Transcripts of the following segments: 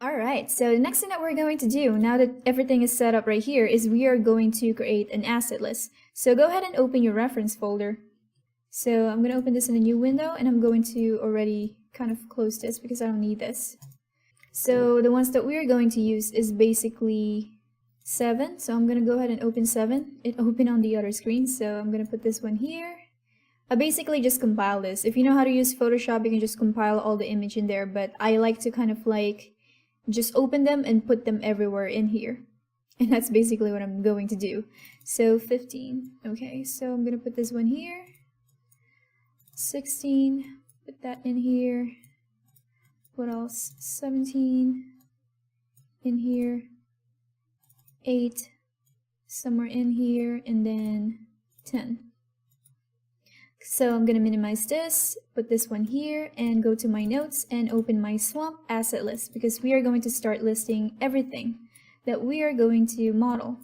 Alright, so the next thing that we're going to do, now that everything is set up right here, is we are going to create an asset list. So go ahead and open your reference folder. So I'm going to open this in a new window, and I'm going to already kind of close this because I don't need this. So the ones that we're going to use is basically 7. So I'm going to go ahead and open 7. It opened on the other screen, so I'm going to put this one here. I basically just compile this. If you know how to use Photoshop, you can just compile all the image in there, but I like to kind of like just open them and put them everywhere in here. And that's basically what I'm going to do. So 15. Okay, so I'm going to put this one here. 16. Put that in here. What else? 17. In here. 8. Somewhere in here. And then 10. So I'm going to minimize this, put this one here, and go to my notes and open my Swamp asset list because we are going to start listing everything that we are going to model.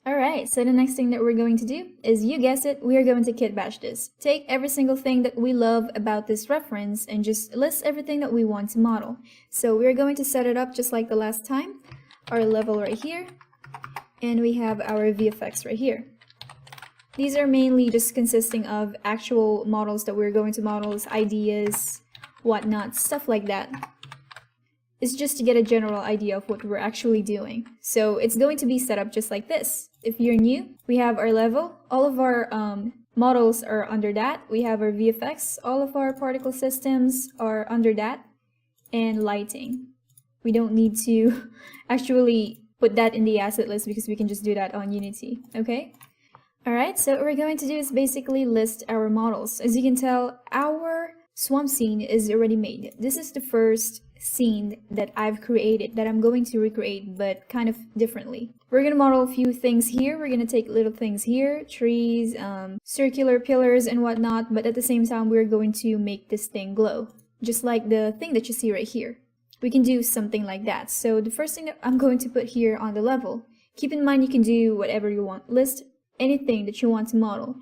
Alright, so the next thing that we're going to do is, you guessed it, we are going to kitbash this. Take every single thing that we love about this reference and just list everything that we want to model. So we're going to set it up just like the last time. Our level right here, and we have our VFX right here. These are mainly just consisting of actual models that we're going to model, ideas, whatnot, stuff like that. It's just to get a general idea of what we're actually doing. So it's going to be set up just like this. If you're new, we have our level. All of our models are under that. We have our VFX. All of our particle systems are under that. And lighting. We don't need to actually put that in the asset list because we can just do that on Unity, okay? Alright, so what we're going to do is basically list our models. As you can tell, our swamp scene is already made. This is the first scene that I've created that I'm going to recreate, but kind of differently. We're going to model a few things here. We're going to take little things here, trees, circular pillars and whatnot, but at the same time we're going to make this thing glow. Just like the thing that you see right here. We can do something like that. So the first thing that I'm going to put here on the level, keep in mind you can do whatever you want. List anything that you want to model.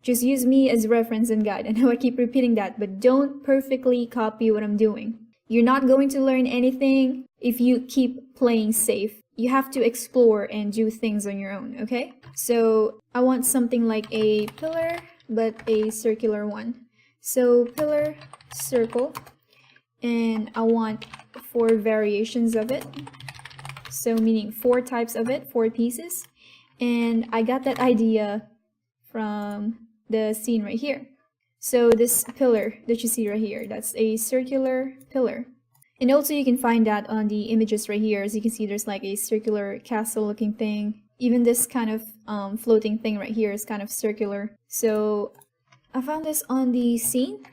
Just use me as reference and guide. I know I keep repeating that, but don't perfectly copy what I'm doing. You're not going to learn anything if you keep playing safe. You have to explore and do things on your own, okay? So I want something like a pillar, but a circular one. So pillar, circle, and I want 4 variations of it. So meaning 4 types of it, 4 pieces. And I got that idea from the scene right here. So this pillar that you see right here, that's a circular pillar. And also you can find that on the images right here. As you can see, there's like a circular castle looking thing. Even this kind of floating thing right here is kind of circular. So I found this on the scene.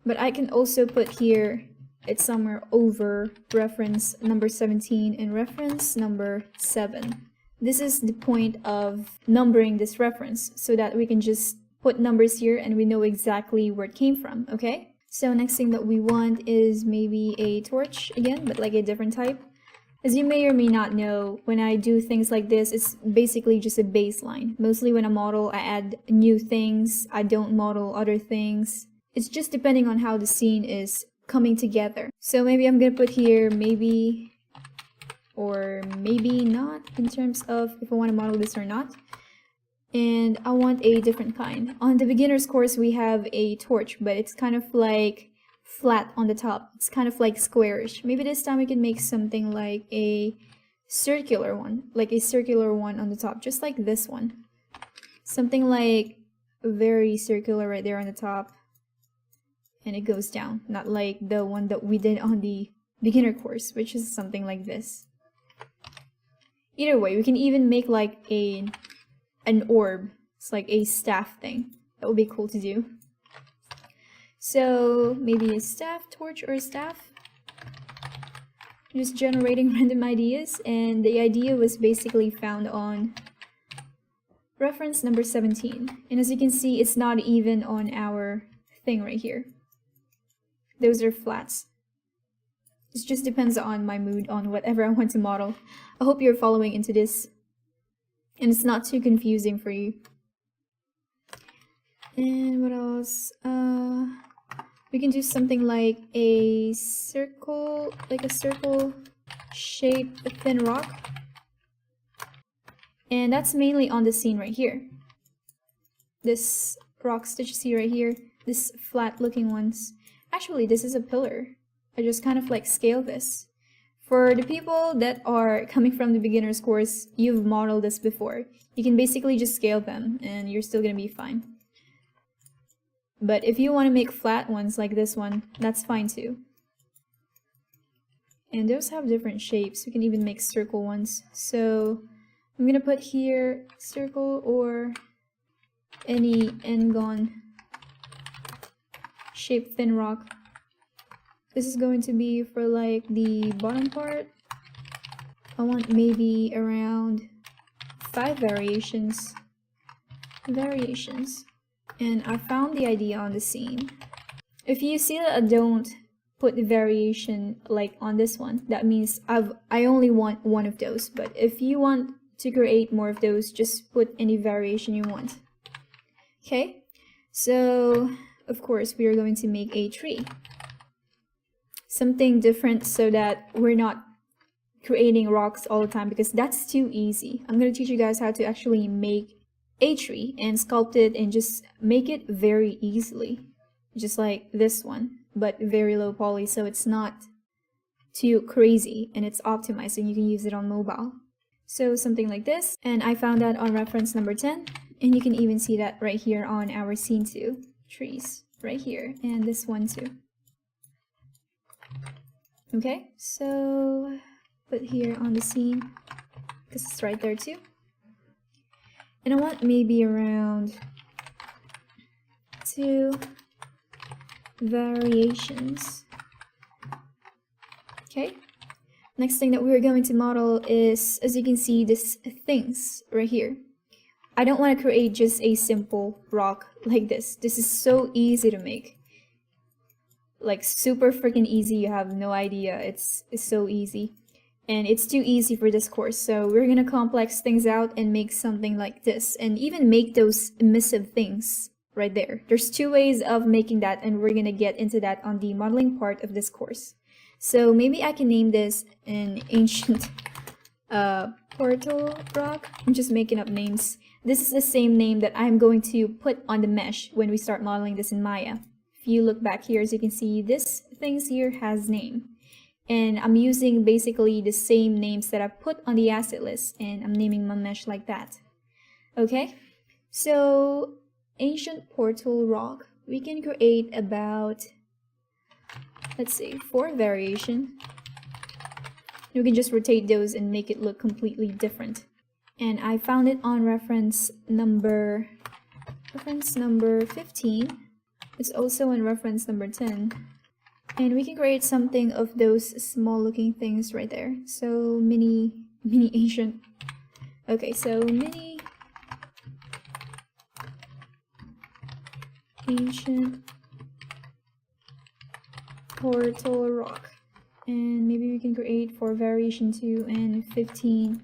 But I can also put here, it's somewhere over reference number 17 and reference number 7. This is the point of numbering this reference so that we can just put numbers here and we know exactly where it came from, okay? So next thing that we want is maybe a torch again, but like a different type. As you may or may not know, when I do things like this, it's basically just a baseline. Mostly when I model, I add new things. I don't model other things. It's just depending on how the scene is coming together. So maybe I'm gonna put here maybe or maybe not in terms of if I want to model this or not. And I want a different kind. On the beginner's course we have a torch, but it's kind of like flat on the top. It's kind of like squarish. Maybe this time we can make something like a circular one, like a circular one on the top, just like this one. Something like very circular right there on the top. And it goes down, not like the one that we did on the beginner course, which is something like this. Either way, we can even make like an orb. It's like a staff thing. That would be cool to do. So maybe a staff, torch, or a staff. Just generating random ideas, and the idea was basically found on reference number 17. And as you can see, it's not even on our thing right here. Those are flats. It just depends on my mood, on whatever I want to model. I hope you're following into this and it's not too confusing for you. And what else? We can do something like a circle like a circle shaped thin rock. And that's mainly on the scene right here. This rocks that you see right here, this flat looking ones. Actually, this is a pillar. I just kind of like scale this. For the people that are coming from the beginner's course, you've modeled this before. You can basically just scale them and you're still gonna be fine. But if you want to make flat ones like this one, that's fine too. And those have different shapes. We can even make circle ones. So I'm gonna put here circle or any N-gon shaped thin rock. This is going to be for like the bottom part. I want maybe around 5 variations. And I found the idea on the scene. If you see that I don't put the variation like on this one, that means I only want one of those. But if you want to create more of those, just put any variation you want. Okay, so of course we are going to make a tree. Something different so that we're not creating rocks all the time, because that's too easy. I'm going to teach you guys how to actually make a tree and sculpt it and just make it very easily. Just like this one, but very low poly, so it's not too crazy and it's optimized and you can use it on mobile. So something like this, and I found that on reference number 10, and you can even see that right here on our scene 2 trees, right here, and this one too. Okay, so put here on the scene, because it's right there too. And I want maybe around 2 variations. Okay, next thing that we're going to model is, as you can see, this things right here. I don't want to create just a simple rock like this. This is so easy to make. Like super freaking easy, you have no idea. It's so easy. And it's too easy for this course, so we're gonna complex things out and make something like this, and even make those emissive things right there. There's 2 ways of making that, and we're gonna get into that on the modeling part of this course. So maybe I can name this an ancient portal rock. I'm just making up names. This is the same name that I'm going to put on the mesh when we start modeling this in Maya. If you look back here, as you can see, this things here has name. And I'm using basically the same names that I put on the asset list, and I'm naming my mesh like that. Okay, so ancient portal rock, we can create about, let's see, 4 variation. You can just rotate those and make it look completely different. And I found it on reference number 15. It's also in reference number 10. And we can create something of those small looking things right there. So mini ancient. Okay, so mini ancient portal rock. And maybe we can create for variation 2 and 15.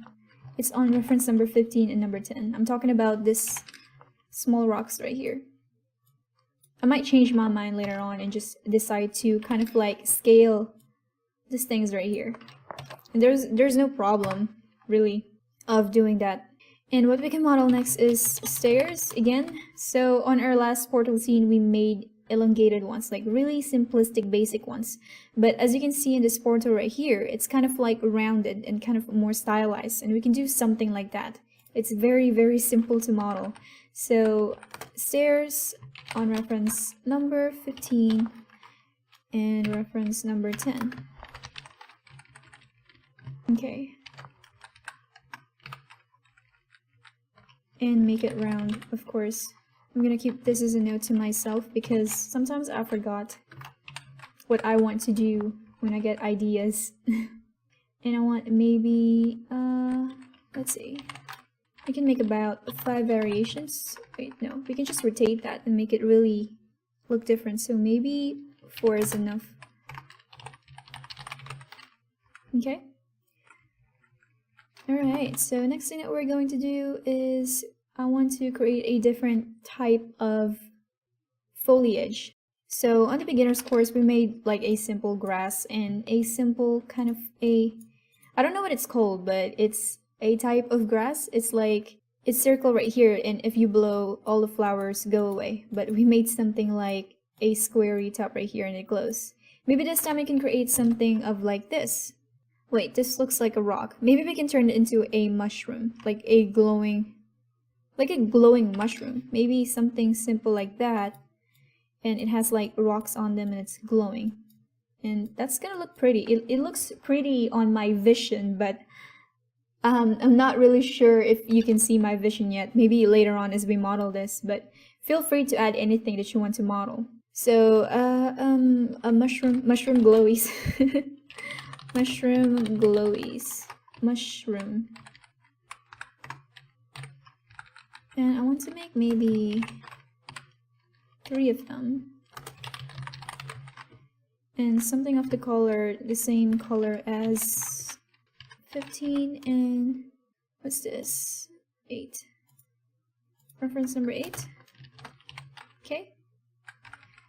It's on reference number 15 and number 10. I'm talking about this small rocks right here. I might change my mind later on and just decide to kind of like scale these things right here. And there's no problem really of doing that. And what we can model next is stairs again. So on our last portal scene, we made elongated ones, like really simplistic basic ones. But as you can see in this portal right here, it's kind of like rounded and kind of more stylized, and we can do something like that. It's very, very simple to model. So stairs on reference number 15 and reference number 10. Okay. And make it round, of course. I'm gonna keep this as a note to myself because sometimes I forgot what I want to do when I get ideas. And I want maybe, let's see. We can make about 5 variations. Wait, no, we can just rotate that and make it really look different. So maybe 4 is enough. Okay. Alright, so next thing that we're going to do is I want to create a different type of foliage. So on the beginner's course, we made like a simple grass and a simple kind of I don't know what it's called, but it's a type of grass. It's like, it's circle right here, and if you blow, all the flowers go away. But we made something like a squarey top right here and it glows. Maybe this time we can create something of like this. Wait, this looks like a rock. Maybe we can turn it into a mushroom, like a glowing mushroom. Maybe something simple like that. And it has like rocks on them and it's glowing. And that's gonna look pretty. It looks pretty on my vision, but I'm not really sure if you can see my vision yet. Maybe later on as we model this, but feel free to add anything that you want to model. So, a mushroom glowies. Mushroom glowies. Mushroom. And I want to make maybe 3 of them. And something of the color, the same color as 15 and what's this? 8. Reference number 8. Okay.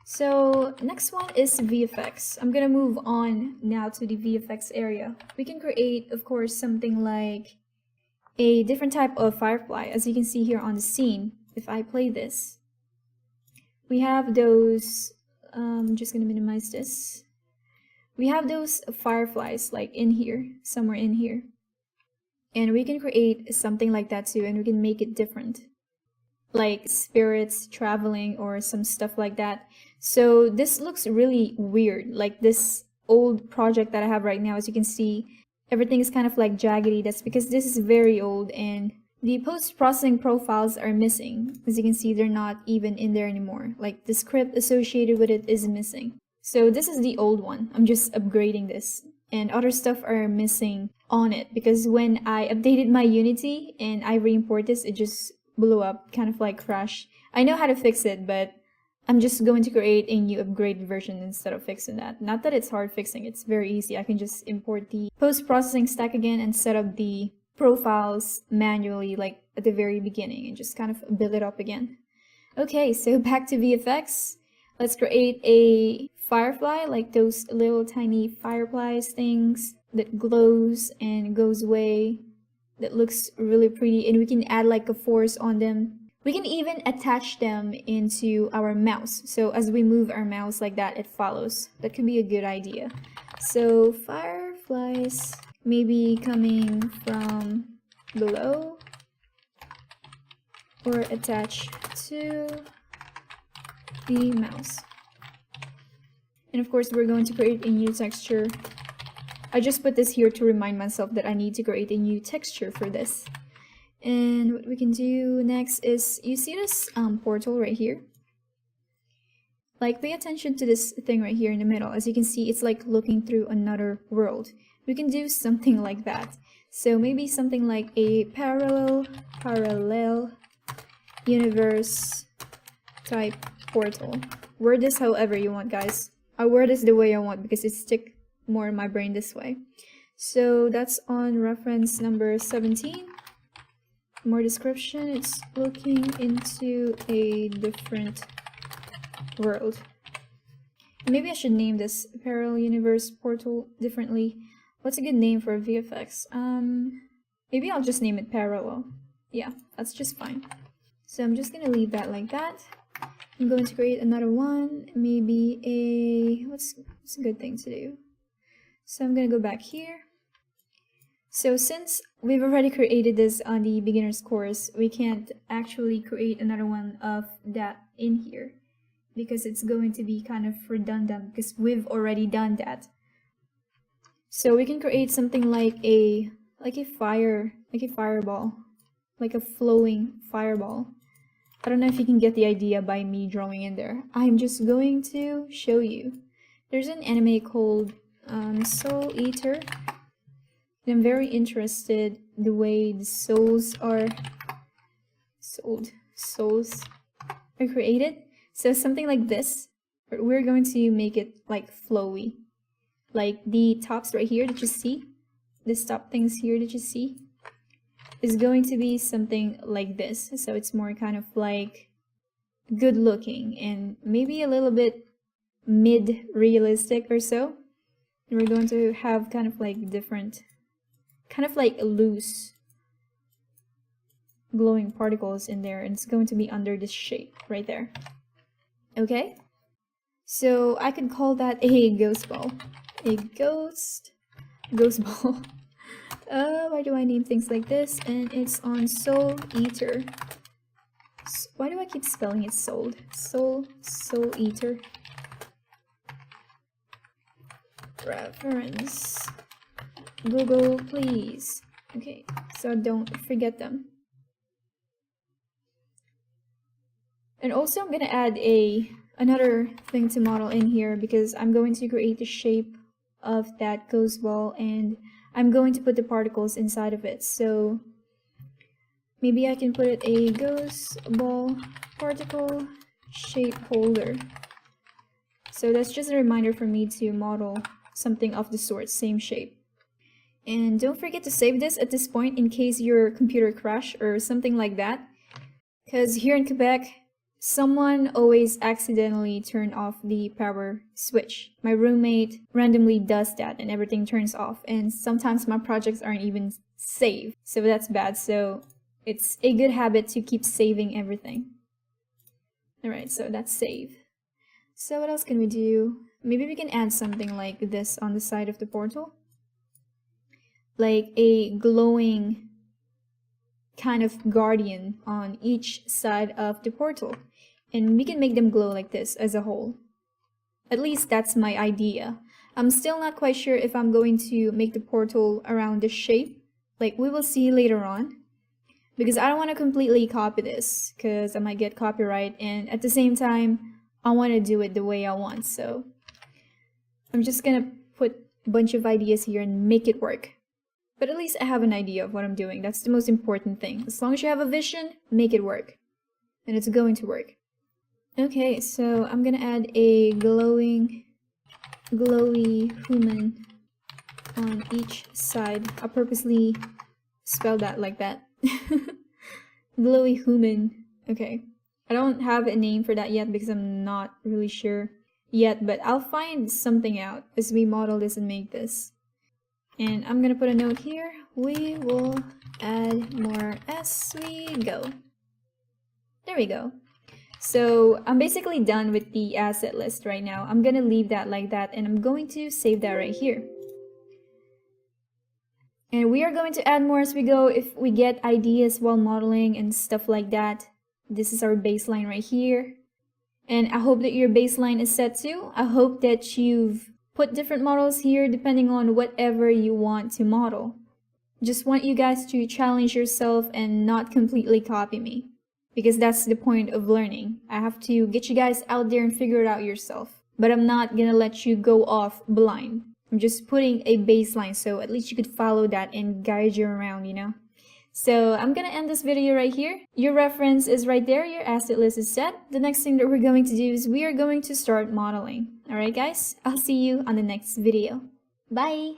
So next one is VFX. I'm gonna move on now to the VFX area. We can create, of course, something like a different type of firefly, as you can see here on the scene. If I play this, we have those, I'm just gonna minimize this. We have those fireflies like in here, somewhere in here. And we can create something like that too, and we can make it different. Like spirits traveling or some stuff like that. So this looks really weird. Like this old project that I have right now, as you can see, everything is kind of like jaggedy. That's because this is very old and the post-processing profiles are missing. As you can see, they're not even in there anymore. Like the script associated with it is missing. So this is the old one. I'm just upgrading this. And other stuff are missing on it because when I updated my Unity and I re-import this, it just blew up, kind of like crash. I know how to fix it, but I'm just going to create a new upgraded version instead of fixing that. Not that it's hard fixing, it's very easy. I can just import the post-processing stack again and set up the profiles manually, like at the very beginning, and just kind of build it up again. Okay, so back to VFX. Let's create a firefly, like those little tiny fireflies things that glows and goes away. That looks really pretty, and we can add like a force on them. We can even attach them into our mouse. So as we move our mouse like that, it follows. That could be a good idea. So fireflies maybe coming from below or attached to the mouse. And of course, we're going to create a new texture. I just put this here to remind myself that I need to create a new texture for this. And what we can do next is, you see this portal right here? Like, pay attention to this thing right here in the middle. As you can see, it's like looking through another world. We can do something like that. So maybe something like a parallel universe type portal. Word this however you want, guys. I word this the way I want because it sticks more in my brain this way. So that's on reference number 17. More description, it's looking into a different world. Maybe I should name this parallel universe portal differently. What's a good name for VFX? Maybe I'll just name it parallel. Yeah, that's just fine. So I'm just gonna leave that like that. I'm going to create another one, maybe a, what's a good thing to do? So I'm gonna go back here. So since we've already created this on the beginner's course, we can't actually create another one of that in here because it's going to be kind of redundant because we've already done that. So we can create something like a fireball, like a flowing fireball. I don't know if you can get the idea by me drawing in there. I'm just going to show you. There's an anime called Soul Eater. I'm very interested the way the souls are created. So something like this, we're going to make it like flowy. Like the tops right here that you see, this top things here that you see, is going to be something like this. So it's more kind of like good looking and maybe a little bit mid-realistic or so. And we're going to have kind of like different, kind of like loose glowing particles in there, and it's going to be under this shape right there. Okay, so I could call that a ghost ball. A ghost ball. Why do I name things like this? And it's on Soul Eater. Why do I keep spelling it soul? Soul Eater. Reference. Google, please. Okay, so don't forget them. And also I'm gonna add another thing to model in here, because I'm going to create the shape of that ghost ball and I'm going to put the particles inside of it. So maybe I can put it a ghost ball particle shape holder. So that's just a reminder for me to model something of the sort, same shape. And don't forget to save this at this point in case your computer crashed or something like that. Because here in Quebec, someone always accidentally turned off the power switch. My roommate randomly does that and everything turns off. And sometimes my projects aren't even saved. So that's bad. So it's a good habit to keep saving everything. Alright, so that's save. So what else can we do? Maybe we can add something like this on the side of the portal. Like a glowing kind of guardian on each side of the portal. And we can make them glow like this as a whole. At least that's my idea. I'm still not quite sure if I'm going to make the portal around this shape. Like, we will see later on. Because I don't want to completely copy this, because I might get copyright, and at the same time, I want to do it the way I want. So I'm just gonna put a bunch of ideas here and make it work. But at least I have an idea of what I'm doing. That's the most important thing. As long as you have a vision, make it work. And it's going to work. Okay, so I'm gonna add a glowy human on each side. I purposely spelled that like that. Glowy human. Okay. I don't have a name for that yet because I'm not really sure yet, but I'll find something out as we model this and make this. And I'm gonna put a note here. We will add more as we go. There we go. So I'm basically done with the asset list right now. I'm gonna leave that like that and I'm going to save that right here. And we are going to add more as we go if we get ideas while modeling and stuff like that. This is our baseline right here. And I hope that your baseline is set too. I hope that you've put different models here depending on whatever you want to model. Just want you guys to challenge yourself and not completely copy me. Because that's the point of learning. I have to get you guys out there and figure it out yourself. But I'm not gonna let you go off blind. I'm just putting a baseline so at least you could follow that and guide you around, you know? So I'm gonna end this video right here. Your reference is right there, your asset list is set. The next thing that we're going to do is we are going to start modeling. Alright guys, I'll see you on the next video. Bye!